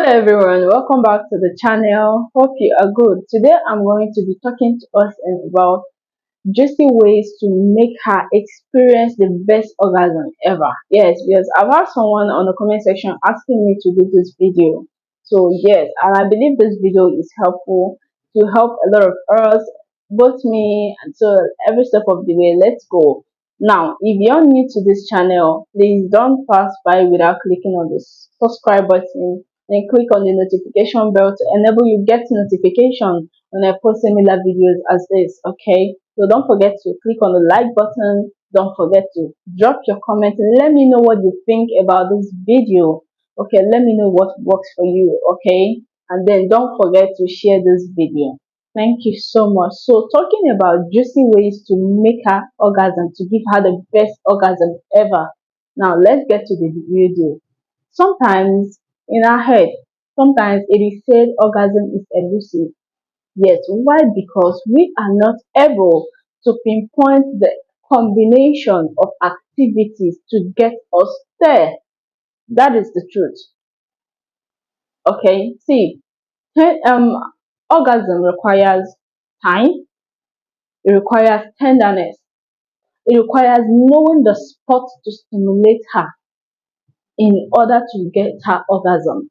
Everyone, welcome back to the channel. Hope you are good. Today I'm going to be talking to us about juicy ways to make her experience the best orgasm ever. Yes, because I've had someone on the comment section asking me to do this video. So yes, and I believe this video is helpful to help a lot of us, both me and so every step of the way. Let's go. Now, if you're new to this channel, please don't pass by without clicking on the subscribe button, then click on the notification bell to enable you get notification when I post similar videos as this. Okay, so don't forget to click on the like button. Don't forget to drop your comment and let me know what you think about this video. Okay, let me know what works for you. Okay, and then don't forget to share this video. Thank you so much. So talking about juicy ways to make her orgasm, to give her the best orgasm ever. Now let's get to the video. Sometimes in our head, sometimes it is said orgasm is elusive. Yes, why? Because we are not able to pinpoint the combination of activities to get us there. That is the truth. Okay, see, te- um, orgasm requires time, it requires tenderness, it requires knowing the spot to stimulate her in order to get her orgasm.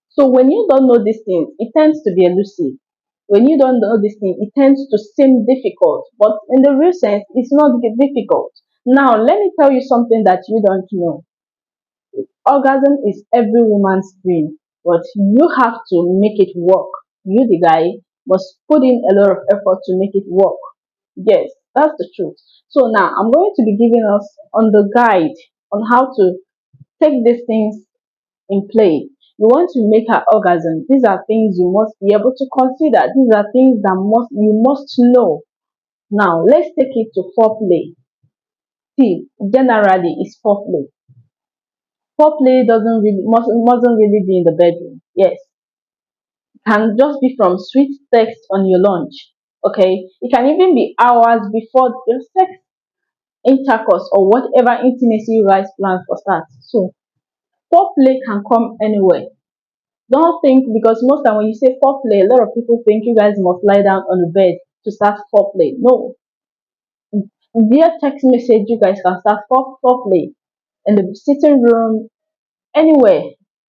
So when you don't know these things, it tends to be elusive. When you don't know this thing, it tends to seem difficult, but in the real sense, it's not difficult. Now, let me tell you something that you don't know. Orgasm is every woman's dream, but you have to make it work. You, the guy, must put in a lot of effort to make it work. Yes, that's the truth. So now I'm going to be giving us on the guide on how to take these things in play. You want to make her orgasm. These are things you must be able to consider. These are things that you must know. Now let's take it to foreplay. See, generally it's foreplay. Foreplay mustn't really be in the bedroom. Yes, it can just be from sweet text on your lunch. Okay, it can even be hours before your sex intercourse or whatever intimacy you guys plan for start. So foreplay can come anywhere. Don't think because most time when you say foreplay, a lot of people think you guys must lie down on the bed to start foreplay. No, via text message you guys can start foreplay in the sitting room, anywhere.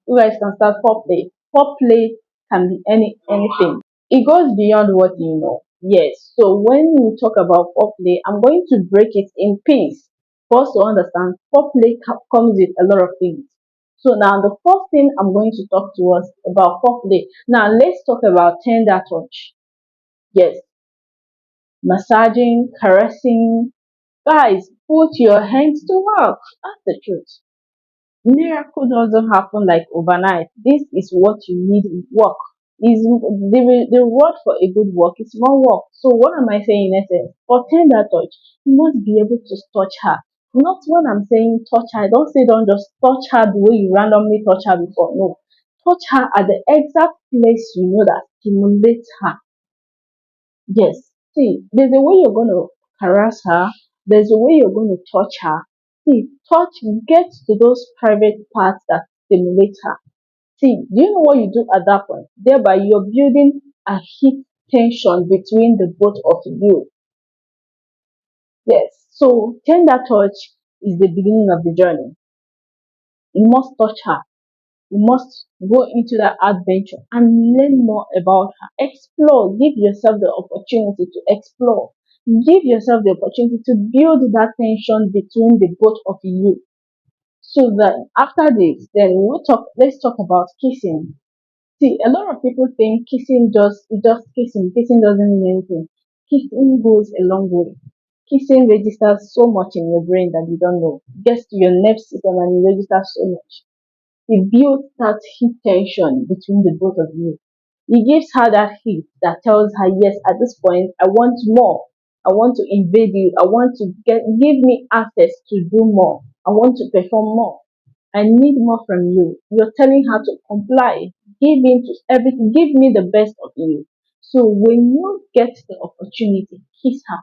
You guys can start foreplay. Foreplay can be anything. It goes beyond what you know. Yes. So when we talk about foreplay, I'm going to break it in piece for us to understand. Foreplay comes with a lot of things. So now the first thing I'm going to talk to us about foreplay. Now let's talk about tender touch. Yes, massaging, caressing. Guys, put your hands to work. That's the truth. Miracle doesn't happen like overnight. This is what you need work. Is the word for a good work is more work. So what am I saying in essence? For tender touch, you must be able to touch her. Not when I'm saying touch her, I don't say don't just touch her the way you randomly touch her before. No. Touch her at the exact place you know that stimulates her. Yes. See, there's a way you're going to harass her. There's a way you're going to touch her. See, touch gets to those private parts that stimulate her. See, do you know what you do at that point? Thereby, you're building a heat tension between the both of you. Yes. So, tender touch is the beginning of the journey. You must touch her. You must go into that adventure and learn more about her. Explore. Give yourself the opportunity to explore. Give yourself the opportunity to build that tension between the both of you. So that after this, then let's talk about kissing. See, a lot of people think kissing just kissing. Kissing doesn't mean anything. Kissing goes a long way. Kissing registers so much in your brain that you don't know. It gets to your nerve system and it registers so much. It builds that heat tension between the both of you. It gives her that heat that tells her, yes, at this point, I want more. I want to invade you. I want to give me access to do more. I want to perform more. I need more from you. You're telling her to comply. Give in to everything. Give me the best of you. So when you get the opportunity, kiss her.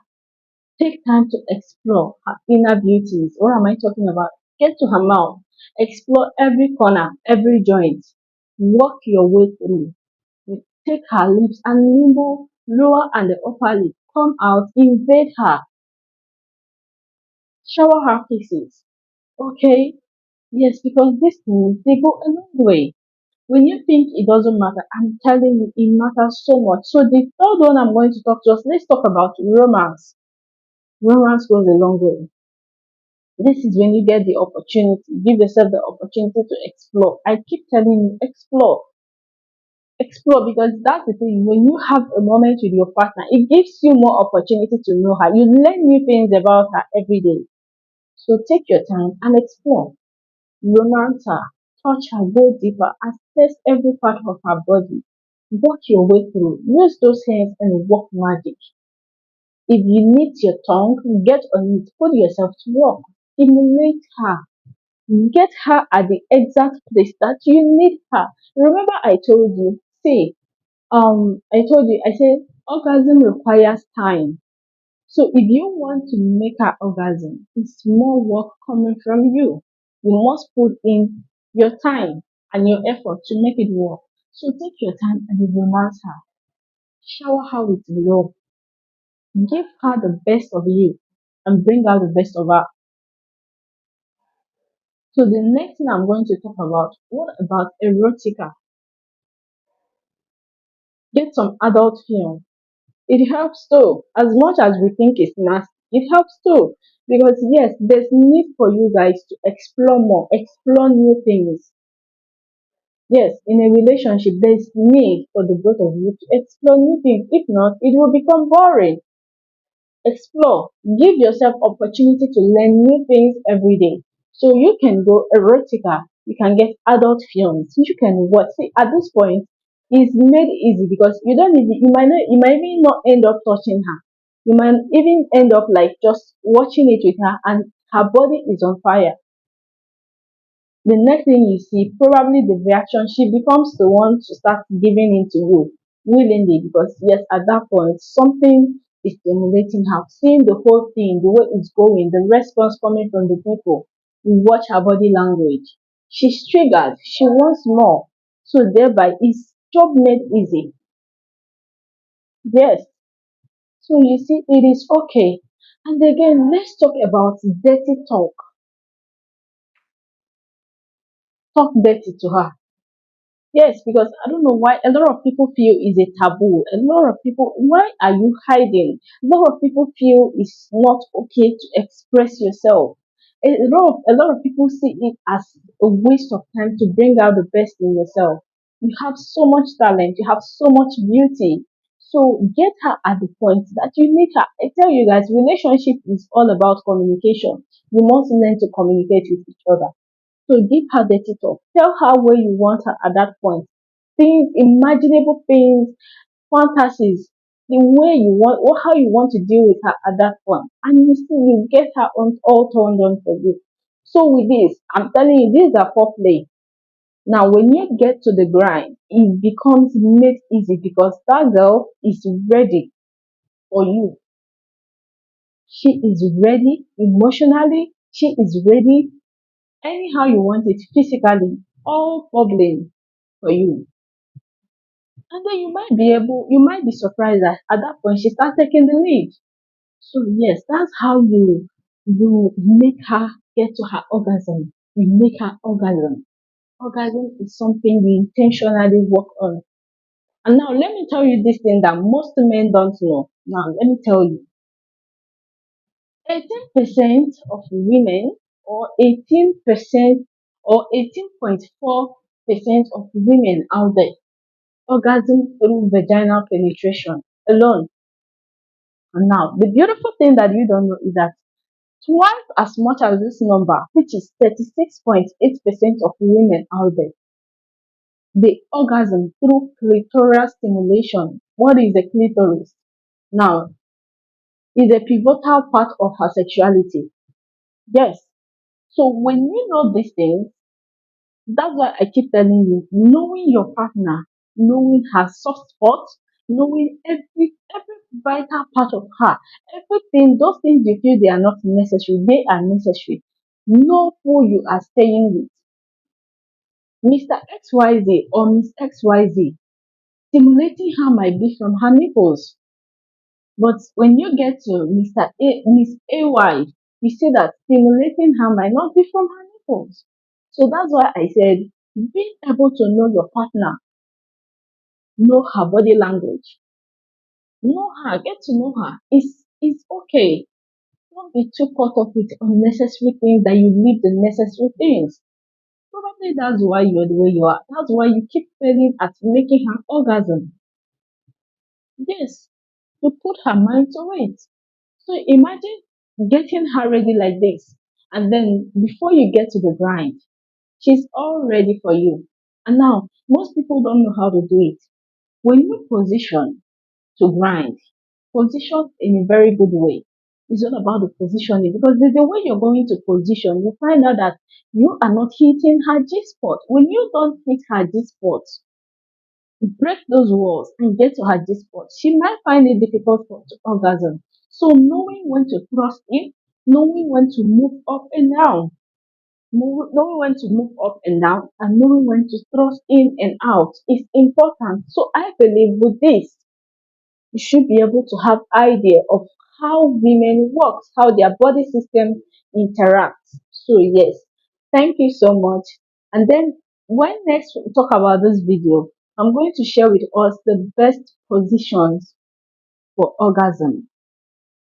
Take time to explore her inner beauties. What am I talking about? Get to her mouth. Explore every corner, every joint. Work your way through. You take her lips and limbo, lower and the upper lip. Come out, invade her, shower her kisses. Okay? Yes, because these things they go a long way. When you think it doesn't matter, I'm telling you it matters so much. So the third one I'm going to talk to us, let's talk about romance. Romance goes a long way. This is when you get the opportunity, give yourself the opportunity to explore. I keep telling you, explore. Explore because that's the thing. When you have a moment with your partner, it gives you more opportunity to know her. You learn new things about her every day. So take your time and explore. Romance her, touch her, go deeper, assess every part of her body. Work your way through. Use those hands and work magic. If you need your tongue, get on it. Put yourself to work. Stimulate her. Get her at the exact place that you need her. Remember, I told you, say, I said, orgasm requires time. So if you want to make her orgasm, it's more work coming from you. You must put in your time and your effort to make it work. So take your time and romance her. Shower her with love. Give her the best of you and bring out the best of her. So the next thing I'm going to talk about, what about erotica? Get some adult film. It helps too. As much as we think it's nasty, it helps too. Because yes, there's need for you guys to explore more, explore new things. Yes, in a relationship, there's need for the both of you to explore new things. If not, it will become boring. Explore. Give yourself opportunity to learn new things every day. So you can go erotica, you can get adult films, you can watch. See, at this point, it's made easy because you might even not end up touching her. You might even end up like just watching it with her and her body is on fire. The next thing you see, probably the reaction, she becomes the one to start giving in to you willingly because yes, at that point something is stimulating her. Seeing the whole thing, the way it's going, the response coming from the people. You watch her body language. She's triggered, she wants more. So thereby it's job made easy. Yes. So you see it is okay. And again, let's talk about dirty talk. Talk dirty to her. Yes, because I don't know why a lot of people feel is a taboo. A lot of people, why are you hiding? A lot of people feel it's not okay to express yourself. A lot of people see it as a waste of time to bring out the best in yourself. You have so much talent, you have so much beauty. So get her at the point that you need her. I tell you guys, relationship is all about communication. You must learn to communicate with each other. So give her dirty talk. Tell her where you want her at that point. Things, imaginable things, fantasies, the way you want, or how you want to deal with her at that point. And you see, you get her on all turned on for you. So with this, I'm telling you, these are foreplay. Now, when you get to the grind, it becomes made easy because that girl is ready for you. She is ready emotionally. She is ready anyhow you want it physically, all bubbling for you. And then you might be surprised that at that point she starts taking the lead. So yes, that's how you make her get to her orgasm. You make her orgasm. Orgasm is something we intentionally work on. And now let me tell you this thing that most men don't know. Now let me tell you. 18% of women or 18% or 18.4% of women out there orgasm through vaginal penetration alone. And now, the beautiful thing that you don't know is that twice as much as this number, which is 36.8% of women out there, they orgasm through clitoral stimulation. What is the clitoris? Now, is a pivotal part of her sexuality. Yes. So when you know these things, that's why I keep telling you, knowing your partner, knowing her soft spots, knowing every vital part of her, everything, those things you feel they are not necessary, they are necessary. Know who you are staying with. Mr. XYZ or Miss XYZ, stimulating her might be from her nipples. But when you get to Miss AY, you see that stimulating her might not be from her nipples. So that's why I said being able to know your partner, know her body language, know her, get to know her is okay. Don't be too caught up with unnecessary things that you need the necessary things. Probably that's why you're the way you are. That's why you keep failing at making her orgasm. Yes, to put her mind to it. So imagine getting her ready like this, and then before you get to the grind, she's all ready for you. And now, most people don't know how to do it. When you position to grind, position in a very good way. It's all about the positioning because there's a way you're going to position. You find out that you are not hitting her G spot. When you don't hit her G spot, break those walls and get to her G spot. She might find it difficult to orgasm. So knowing when to thrust in, knowing when to move up and down, knowing when to move up and down, and knowing when to thrust in and out is important. So I believe with this, you should be able to have idea of how women works, how their body system interacts. So yes, thank you so much. And then when next we talk about this video, I'm going to share with us the best positions for orgasm.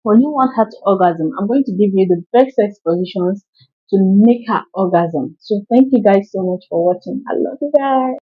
When you want her to orgasm, I'm going to give you the best sex positions to make her orgasm. So thank you guys so much for watching. I love you guys.